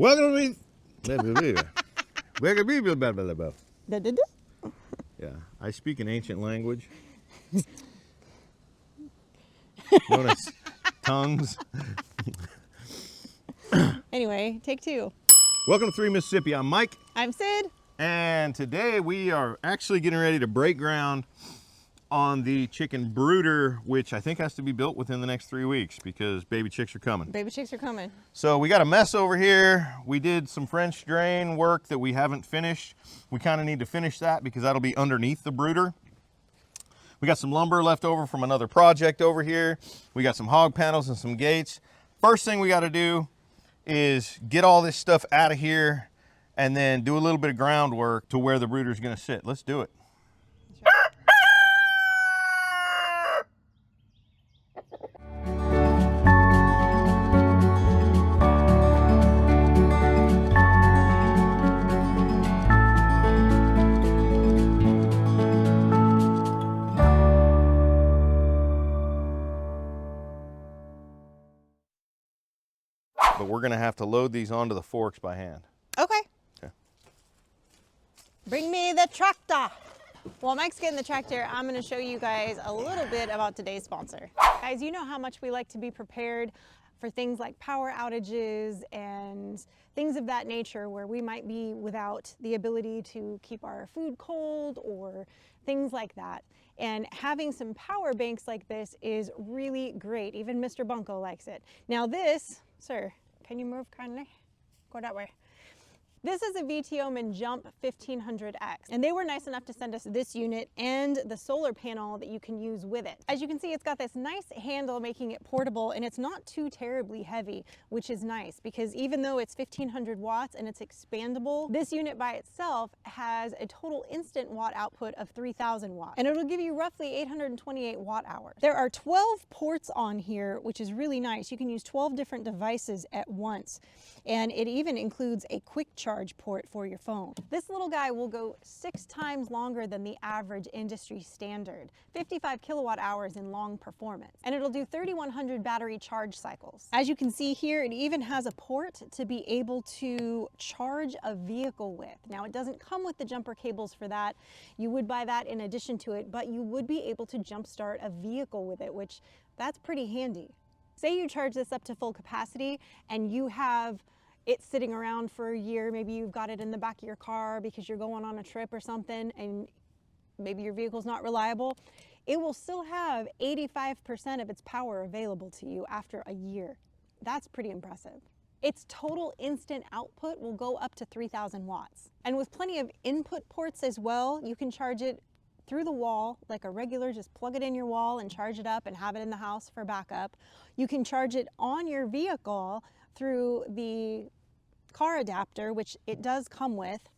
Welcome to me. Yeah, I speak an ancient language known as tongues. Anyway, take two. Welcome to 3 Mississippi. I'm Mike. I'm Sid. And today we are actually getting ready to break ground on the chicken brooder, which I think has to be built within the next 3 weeks because baby chicks are coming. Baby chicks are coming. So we got a mess over here. We did some French drain work that we haven't finished. We kind of need to finish that because that'll be underneath the brooder. We got some lumber left over from another project over here. We got some hog panels and some gates. First thing we got to do is get all this stuff out of here and then do a little bit of groundwork to where the brooder is going to sit. Let's do it. But we're gonna have to load these onto the forks by hand. Okay. Okay. Bring me the tractor. While Mike's getting the tractor, I'm gonna show you guys a little bit about today's sponsor. Guys, you know how much we like to be prepared for things like power outages and things of that nature where we might be without the ability to keep our food cold or things like that. And having some power banks like this is really great. Even Mr. Bunko likes it. Now this, sir, can you move kindly? Go that way. This is a VTOman Jump 1500X, and they were nice enough to send us this unit and the solar panel that you can use with it. As you can see, it's got this nice handle making it portable, and it's not too terribly heavy, which is nice because even though it's 1500 watts and it's expandable, this unit by itself has a total instant watt output of 3000 watts, and it'll give you roughly 828 watt hours. There are 12 ports on here, which is really nice. You can use 12 different devices at once, and it even includes a quick charge port for your phone. This little guy will go 6 times longer than the average industry standard, 55 kilowatt hours in long performance, and it'll do 3100 battery charge cycles. As you can see here, it even has a port to be able to charge a vehicle with. Now, it doesn't come with the jumper cables for that. You would buy that in addition to it, but you would be able to jumpstart a vehicle with it, which that's pretty handy. Say you charge this up to full capacity and you have it's sitting around for a year. Maybe you've got it in the back of your car because you're going on a trip or something and maybe your vehicle's not reliable. It will still have 85% of its power available to you after a year. That's pretty impressive. Its total instant output will go up to 3000 watts. And with plenty of input ports as well, you can charge it through the wall like a regular, just plug it in your wall and charge it up and have it in the house for backup. You can charge it on your vehicle through the car adapter, which it does come with.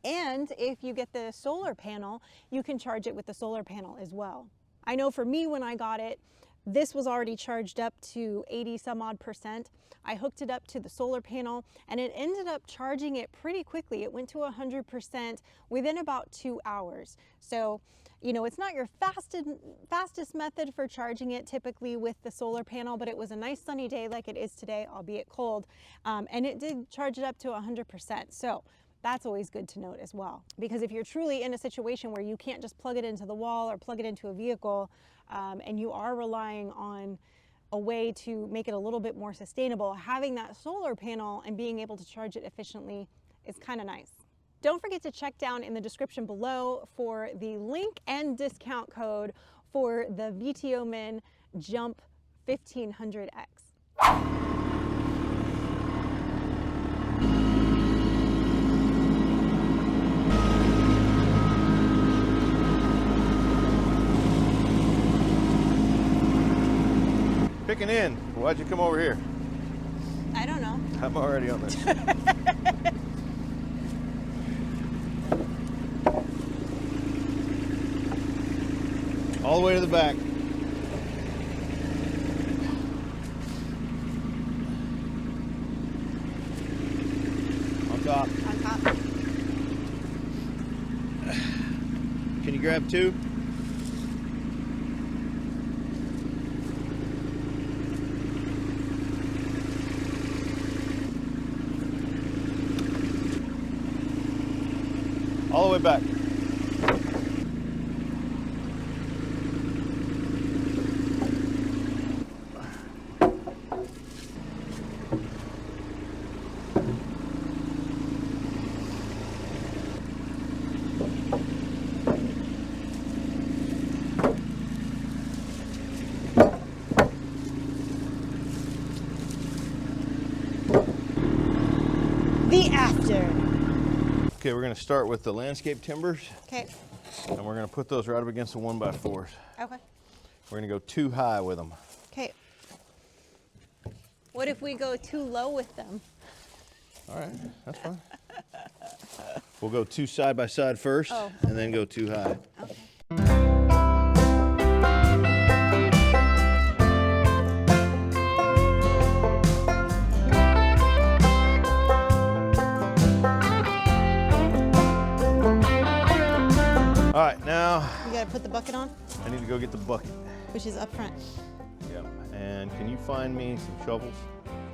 And if you get the solar panel, you can charge it with the solar panel as well. I know for me, when I got it, this was already charged up to 80 some odd percent. I hooked it up to the solar panel and it ended up charging it pretty quickly. It went to 100% within about 2 hours. So, you know, it's not your fastest method for charging it typically with the solar panel, but it was a nice sunny day like it is today, albeit cold, and it did charge it up to 100%. So that's always good to note as well, because if you're truly in a situation where you can't just plug it into the wall or plug it into a vehicle, and you are relying on a way to make it a little bit more sustainable, having that solar panel and being able to charge it efficiently is kind of nice. Don't forget to check down in the description below for the link and discount code for the VTOman Jump 1500X. Picking in. Why'd you come over here? I don't know. I'm already on this. All the way to the back. On top. On top. Can you grab 2? All the way back. The after. Okay, we're gonna start with the landscape timbers, Okay. and we're gonna put those right up against the 1x4s. Okay. We're gonna go too high with them. Okay. What if we go too low with them? All right, that's fine. We'll go two side by side first, Oh, and then go too high. Okay. All right, now You gotta put the bucket on, I need to go get the bucket. which is up front. Yep. And can you find me some shovels?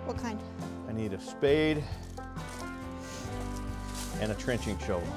What kind? I need a spade and a trenching shovel.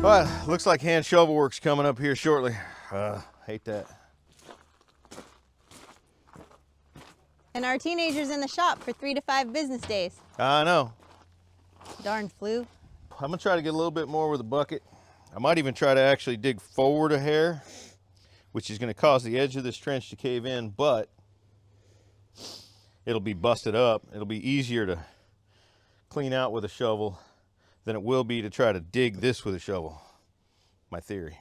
Well, looks like hand shovel work's coming up here shortly. Hate that. And our teenager's in the shop for 3 to 5 business days. I know. Darn flu. I'm gonna try to get a little bit more with the bucket. I might even try to actually dig forward a hair, which is gonna cause the edge of this trench to cave in, but it'll be busted up. It'll be easier to clean out with a shovel than it will be to try to dig this with a shovel. My theory.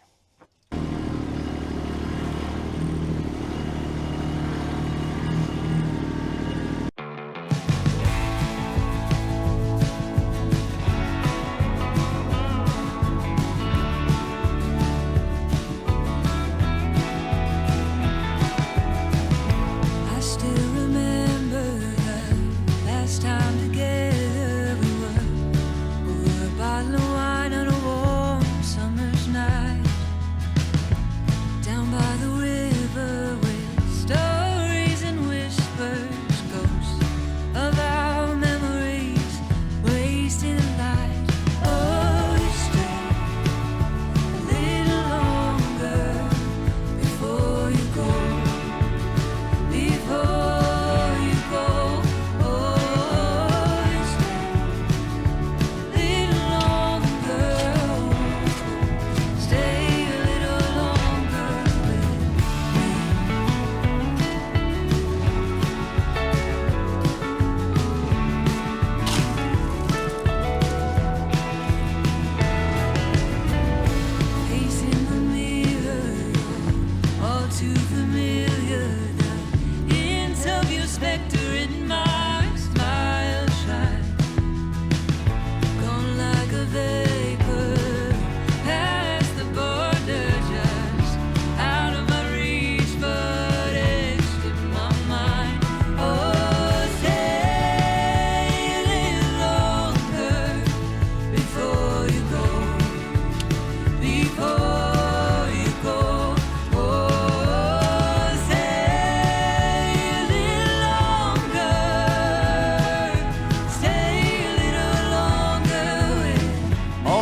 I still remember the last time together we were over a bottle of wine on a warm summer's night.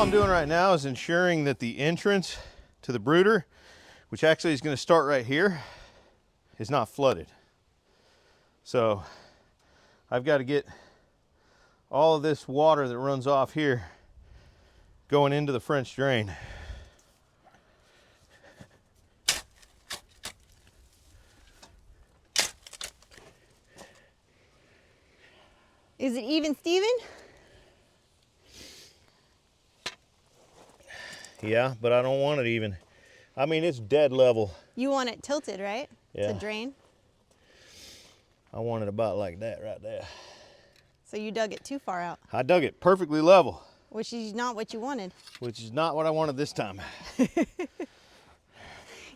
I'm doing right now is ensuring that the entrance to the brooder, which actually is going to start right here, is not flooded. So I've got to get all of this water that runs off here going into the French drain. Is it even, Steven? Yeah, but I don't want it even. I mean, it's dead level. You want it tilted, right? Yeah. To drain. I want it about like that right there. So you dug it too far out, I dug it perfectly level, which is not what you wanted. which is not what I wanted this time.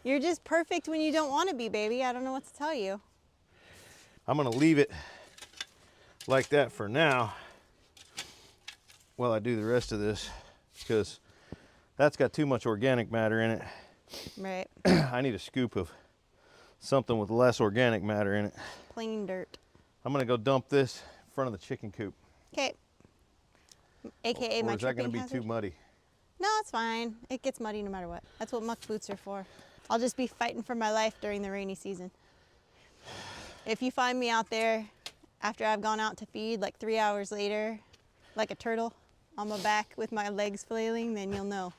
You're just perfect when you don't want to be, baby. I don't know what to tell you. I'm gonna leave it like that for now while I do the rest of this, because that's got too much organic matter in it. Right. I need a scoop of something with less organic matter in it. Plain dirt. I'm gonna go dump this in front of the chicken coop. Okay. AKA Or my is that gonna tripping be hazard. too muddy? No, it's fine. It gets muddy no matter what. That's what muck boots are for. I'll just be fighting for my life during the rainy season. If you find me out there after I've gone out to feed like 3 hours later, like a turtle on my back with my legs flailing, then you'll know.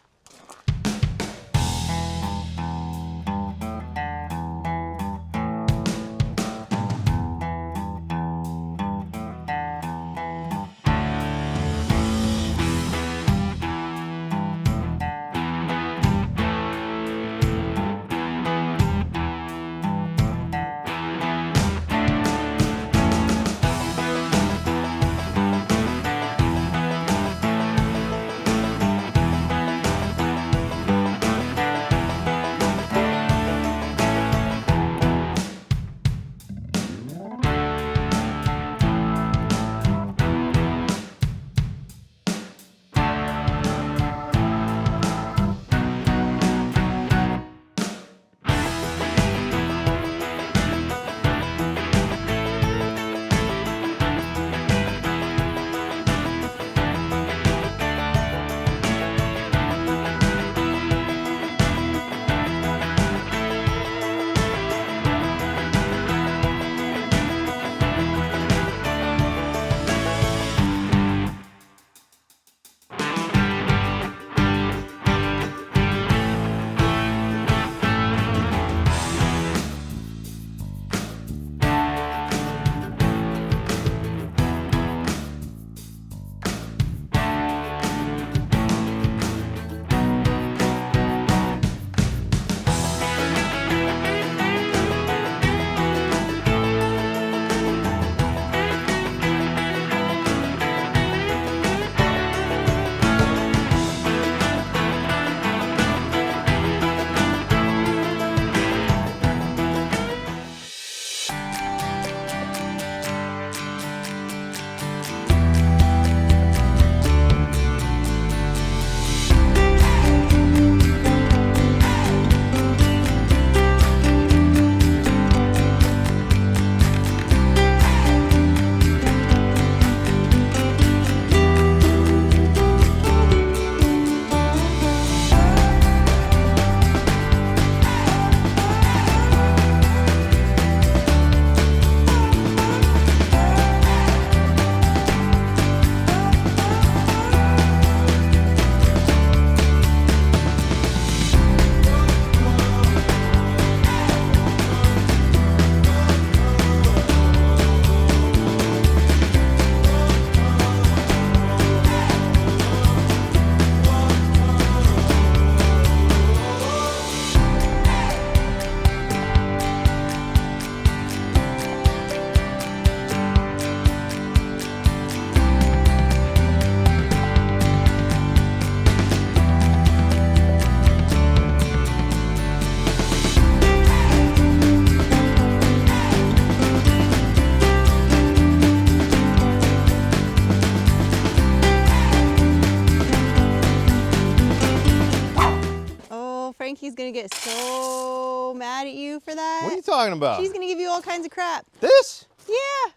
Frankie's gonna get so mad at you for that. What are you talking about? She's gonna give you all kinds of crap. This? Yeah.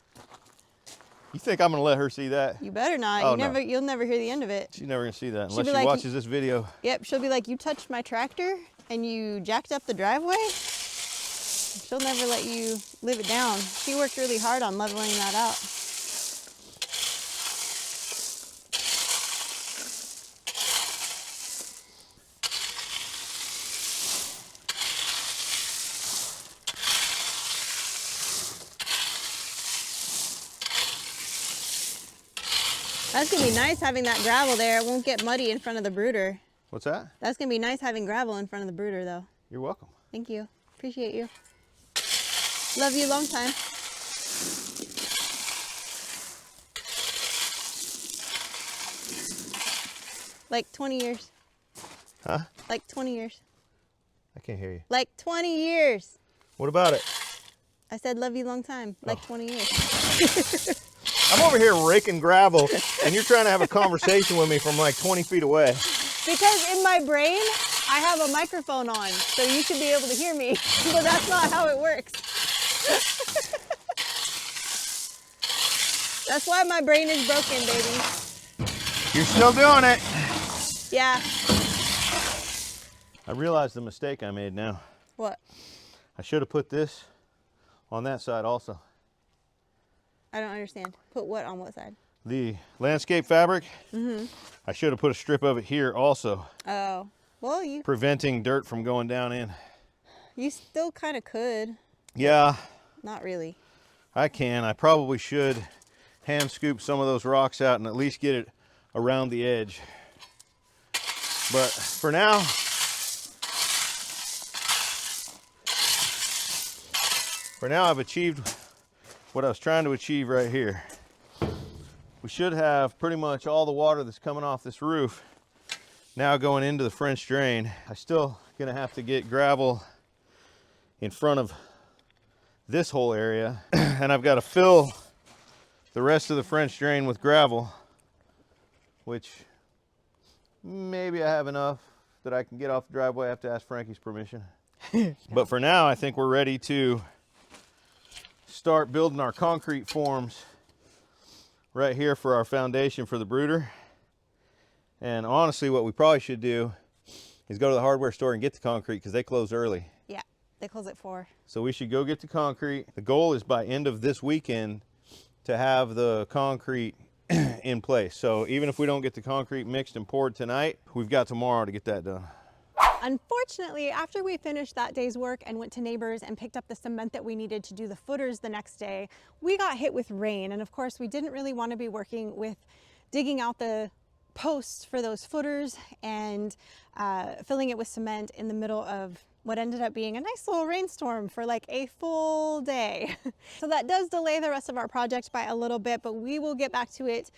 You think I'm gonna let her see that? You better not. Oh, You'll never hear the end of it. She's never gonna see that She'll unless be she like, watches this video. Yep, she'll be like, you touched my tractor and you jacked up the driveway? She'll never let you live it down. She worked really hard on leveling that out. That's gonna be nice having that gravel there. It won't get muddy in front of the brooder. What's that? That's gonna be nice having gravel in front of the brooder though. You're welcome. Thank you. Appreciate you. Love you long time. Like 20 years. Huh? Like 20 years. I can't hear you. Like 20 years. What about it? I said love you long time. Like 20 years. I'm over here raking gravel, and you're trying to have a conversation with me from like 20 feet away. Because in my brain, I have a microphone on, so you should be able to hear me. But that's not how it works. That's why my brain is broken, baby. You're still doing it. Yeah. I realized the mistake I made now. What? I should have put this on that side also. I don't understand. Put what on what side? The landscape fabric, I should have put a strip of it here also, Oh. Well, preventing dirt from going down in. you still kind of could. Yeah, Not really. I can. I probably should hand scoop some of those rocks out and at least get it around the edge. But for now, I've achieved what I was trying to achieve right here. We should have pretty much all the water that's coming off this roof now going into the French drain. I'm still gonna have to get gravel in front of this whole area and I've got to fill the rest of the French drain with gravel, which maybe I have enough that I can get off the driveway. I have to ask Frankie's permission. But for now, I think we're ready to start building our concrete forms right here for our foundation for the brooder. And honestly, what we probably should do is go to the hardware store and get the concrete because they close early. Yeah, they close at 4. So we should go get the concrete. The goal is by end of this weekend to have the concrete in place. So even if we don't get the concrete mixed and poured tonight, we've got tomorrow to get that done. Unfortunately, after we finished that day's work and went to Neighbors and picked up the cement that we needed to do the footers the next day, we got hit with rain. And of course, we didn't really want to be working with digging out the posts for those footers and filling it with cement in the middle of what ended up being a nice little rainstorm for like a full day. So that does delay the rest of our project by a little bit, but we will get back to it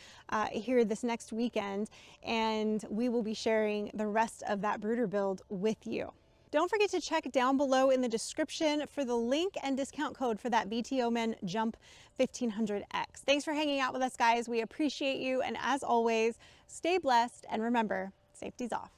here this next weekend, and we will be sharing the rest of that brooder build with you. Don't forget to check down below in the description for the link and discount code for that BTO Men Jump 1500X. Thanks for hanging out with us, guys. We appreciate you. And as always, stay blessed and remember, safety's off.